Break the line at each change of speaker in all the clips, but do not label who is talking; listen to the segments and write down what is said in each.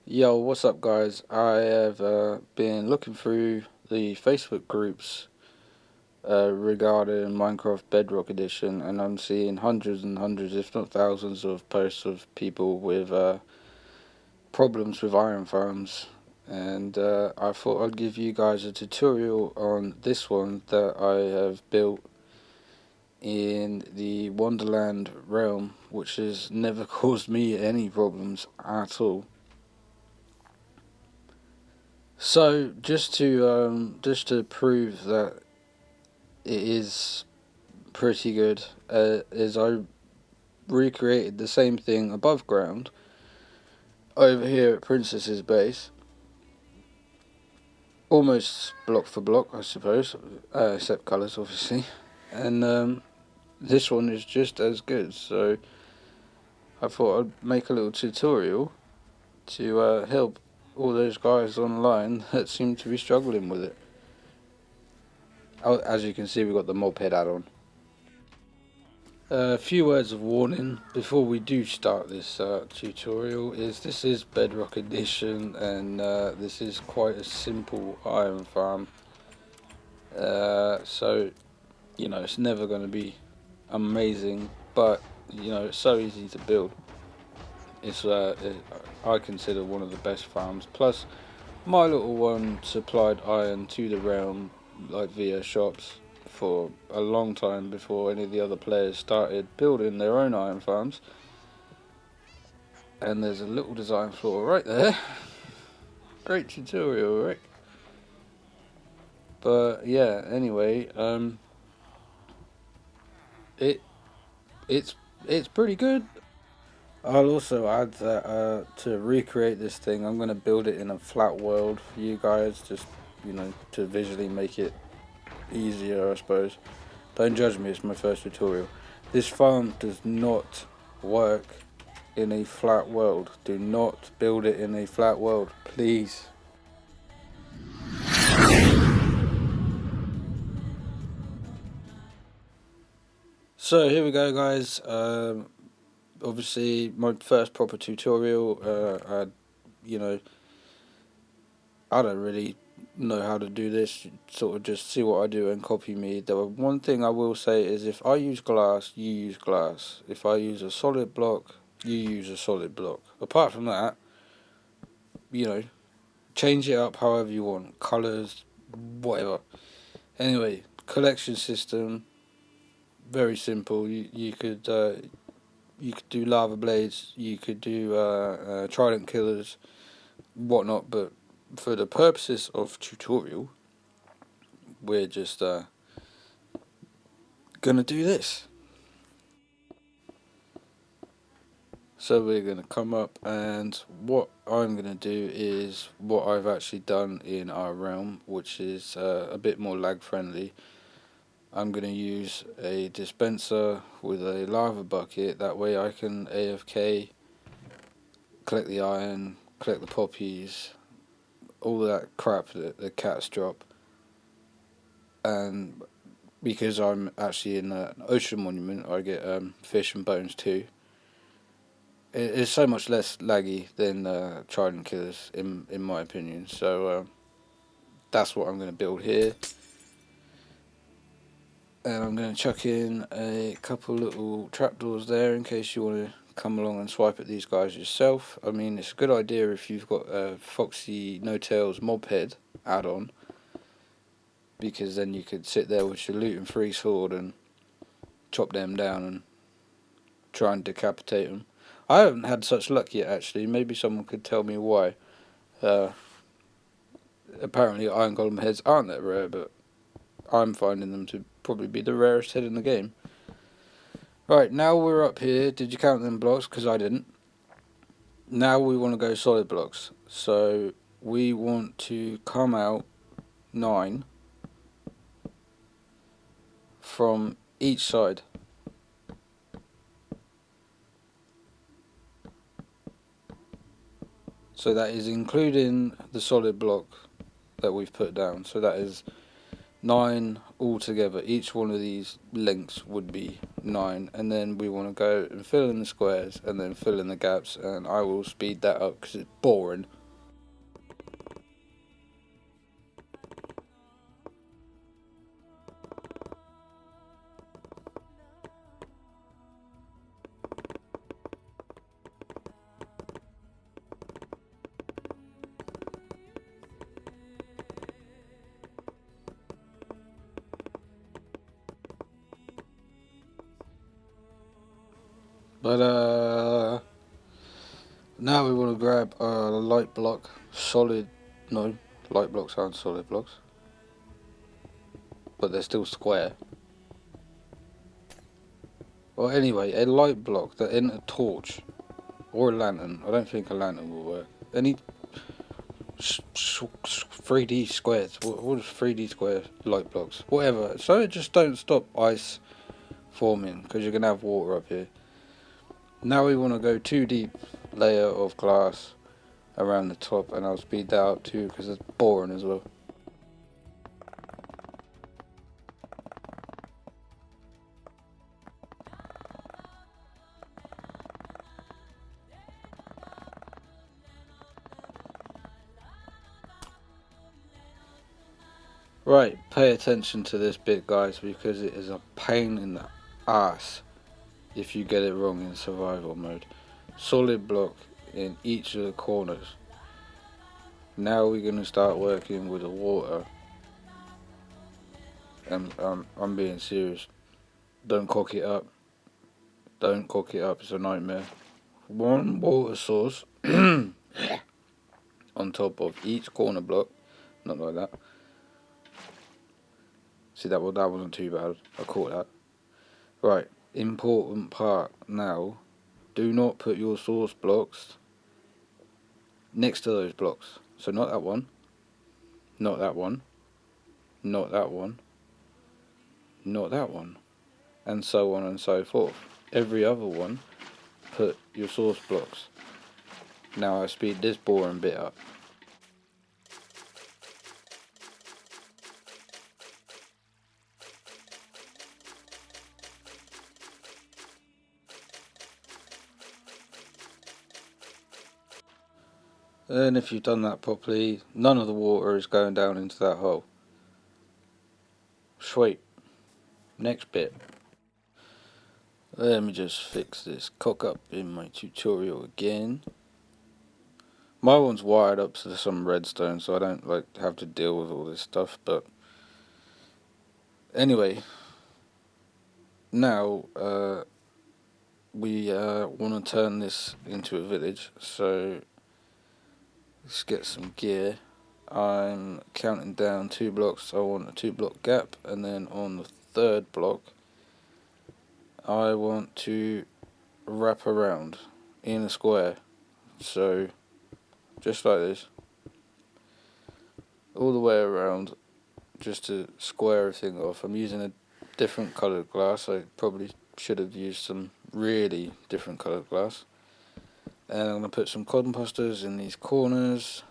Yo, what's up, guys? I have been looking through the Facebook groups regarding Minecraft Bedrock Edition, and I'm seeing hundreds and hundreds, if not thousands, of posts of people with problems with iron farms. And I thought I'd give you guys a tutorial on this one that I have built in the Wonderland realm, which has never caused me any problems at all. So just to prove that it is pretty good, is I recreated the same thing above ground over here at Princess's base, almost block for block, I suppose, except colours obviously, and this one is just as good. So I thought I'd make a little tutorial to help all those guys online that seem to be struggling with it. Oh, as you can see, we've got the mob head add-on. A few words of warning before we do start this tutorial is this is Bedrock Edition, and this is quite a simple iron farm. So, it's never going to be amazing, but, it's so easy to build. I consider one of the best farms. Plus, my little one supplied iron to the realm, like via shops, for a long time before any of the other players started building their own iron farms. And there's a little design flaw right there. Great tutorial, Rick. But yeah, anyway, it's pretty good. I'll also add that to recreate this thing, I'm going to build it in a flat world for you guys, just to visually make it easier, I suppose. Don't judge me, it's my first tutorial. This farm does not work in a flat world. Do not build it in a flat world, please. So here we go, guys. Obviously my first proper tutorial. I don't really know how to do this, sort of just see what I do and copy me. The one thing I will say is, if I use glass, you use glass. If I use a solid block, you use a solid block. Apart from that, change it up however you want, colours, whatever. Anyway, collection system, very simple. You could do lava blades, you could do trident killers, whatnot, but for the purposes of tutorial, we're just gonna do this. So we're gonna come up, and what I'm gonna do is what I've actually done in our realm, which is a bit more lag friendly. I'm gonna use a dispenser with a lava bucket, that way I can AFK, collect the iron, collect the poppies, all that crap that the cats drop. And because I'm actually in an ocean monument, I get fish and bones too. It's so much less laggy than trident killers, in my opinion. So that's what I'm going to build here. And I'm going to chuck in a couple little trapdoors there in case you want to come along and swipe at these guys yourself. I mean, it's a good idea if you've got a Foxy No Tails mob head add-on, because then you could sit there with your loot and free sword and chop them down and try and decapitate them. I haven't had such luck yet, actually. Maybe someone could tell me why. Apparently iron golem heads aren't that rare, but I'm finding them to probably be the rarest head in the game. Right, now we're up here. Did you count them blocks? Because I didn't. Now we want to go solid blocks. So we want to come out 9 from each side. So that is including the solid block that we've put down. So that is 9 altogether. Each one of these lengths would be 9, and then we want to go and fill in the squares and then fill in the gaps, and I will speed that up because it's boring. But now we want to grab a light block, solid. No, light blocks aren't solid blocks, but they're still square. Well, anyway, a light block that isn't a torch or a lantern. I don't think a lantern will work. Any 3D squares. What is 3D square light blocks? Whatever. So it just don't stop ice forming, because you're gonna have water up here. Now we want to go 2 deep layer of glass around the top, and I'll speed that up too because it's boring as well. Right, pay attention to this bit, guys, because it is a pain in the ass if you get it wrong in survival mode. Solid block in each of the corners. Now we're going to start working with the water. And I'm being serious. Don't cock it up. Don't cock it up, it's a nightmare. One water source on top of each corner block. Not like that. See, that wasn't too bad. I caught that. Right, important part now. Do not put your source blocks next to those blocks. So not that one, not that one, not that one, not that one, and so on and so forth. Every other one, put your source blocks. Now I speed this boring bit up. And if you've done that properly, none of the water is going down into that hole. Sweet. Next bit. Let me just fix this cock up in my tutorial again. My one's wired up to some redstone, so I don't have to deal with all this stuff. But anyway, now we want to turn this into a village. So let's get some gear. I'm counting down 2 blocks. I want a 2-block gap, and then on the 3rd block I want to wrap around in a square. So just like this, all the way around, just to square everything off. I'm using a different coloured glass. I probably should have used some really different coloured glass. And I'm going to put some composters in these corners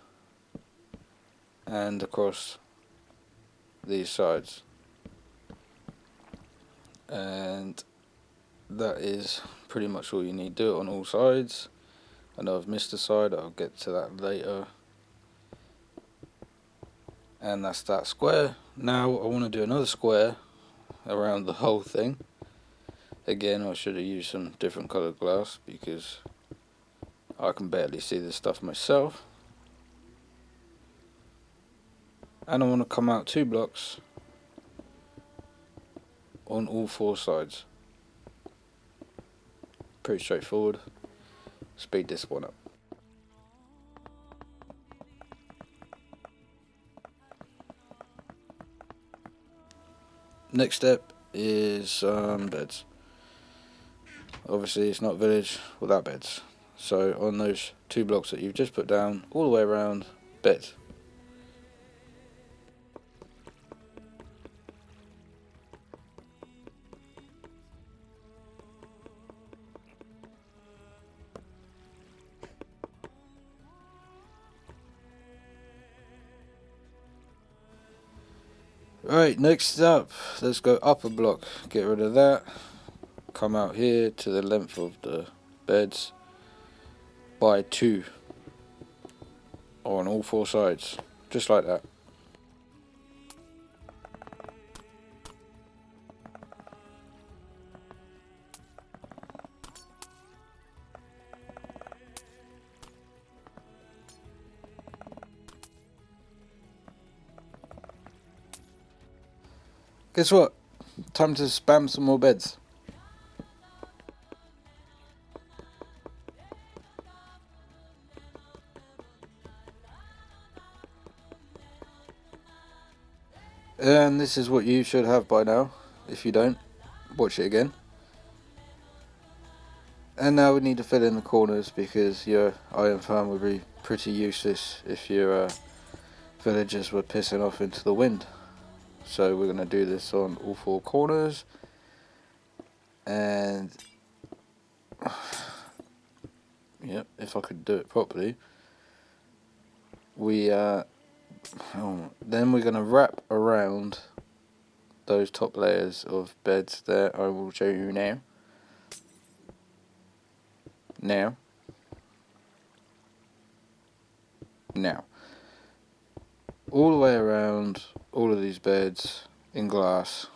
and across these sides. And that is pretty much all you need. Do it on all sides. I know I've missed a side, I'll get to that later. And that's that square. Now I want to do another square around the whole thing. Again, I should have used some different coloured glass because I can barely see this stuff myself. And I want to come out 2 blocks on all 4 sides. Pretty straightforward. Speed this one up. Next step is beds. Obviously it's not village without beds. So on those 2 blocks that you've just put down, all the way around, beds. Right, next up, let's go up a block. Get rid of that. Come out here to the length of the beds by 2 on all 4 sides, just like that. Guess what? Time to spam some more beds. And this is what you should have by now. If you don't, watch it again. And now we need to fill in the corners because your iron farm would be pretty useless if your villagers were pissing off into the wind. So we're going to do this on all four corners. And yep, if I could do it properly. Then we're going to wrap around those top layers of beds there. I will show you now. Now, all the way around all of these beds in glass.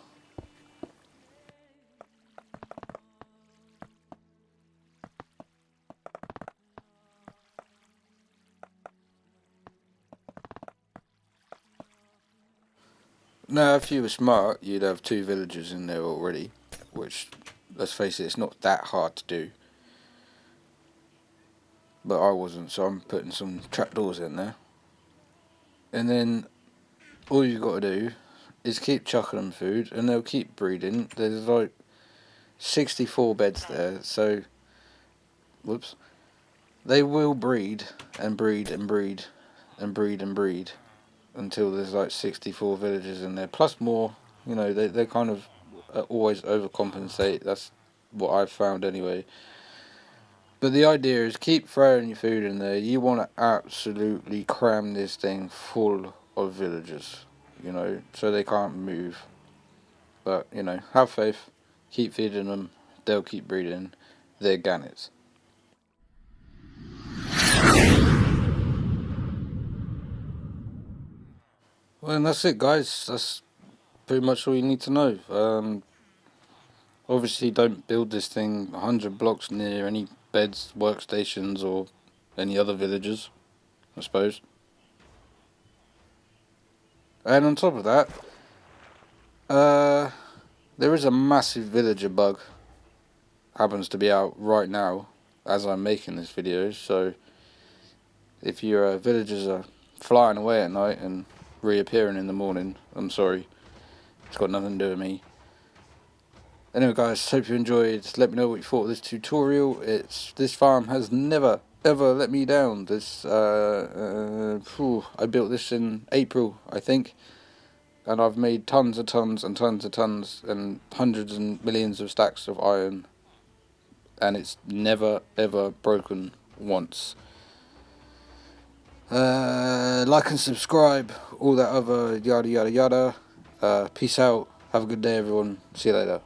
Now, if you were smart, you'd have 2 villagers in there already, which, let's face it, it's not that hard to do. But I wasn't, so I'm putting some trapdoors in there. And then all you've got to do is keep chucking them food, and they'll keep breeding. There's like 64 beds there, so whoops, they will breed and breed and breed and breed and breed until there's like 64 villagers in there, plus more. You know, they kind of always overcompensate. That's what I've found anyway. But the idea is keep throwing your food in there. You want to absolutely cram this thing full of villagers, you know, so they can't move. But, you know, have faith, keep feeding them, they'll keep breeding, they're gannets. Well, and that's it, guys. That's pretty much all you need to know. Obviously, don't build this thing 100 blocks near any beds, workstations, or any other villages, I suppose. And on top of that, there is a massive villager bug. Happens to be out right now as I'm making this video, so if your villagers are flying away at night and reappearing in the morning, I'm sorry. It's got nothing to do with me. Anyway, guys, hope you enjoyed. Let me know what you thought of this tutorial. This farm has never ever let me down. I built this in April, I think, and I've made tons and tons and tons and tons and hundreds and millions of stacks of iron, and it's never ever broken once. Like and subscribe, all that other yada yada yada. Peace out. Have a good day, everyone. See you later.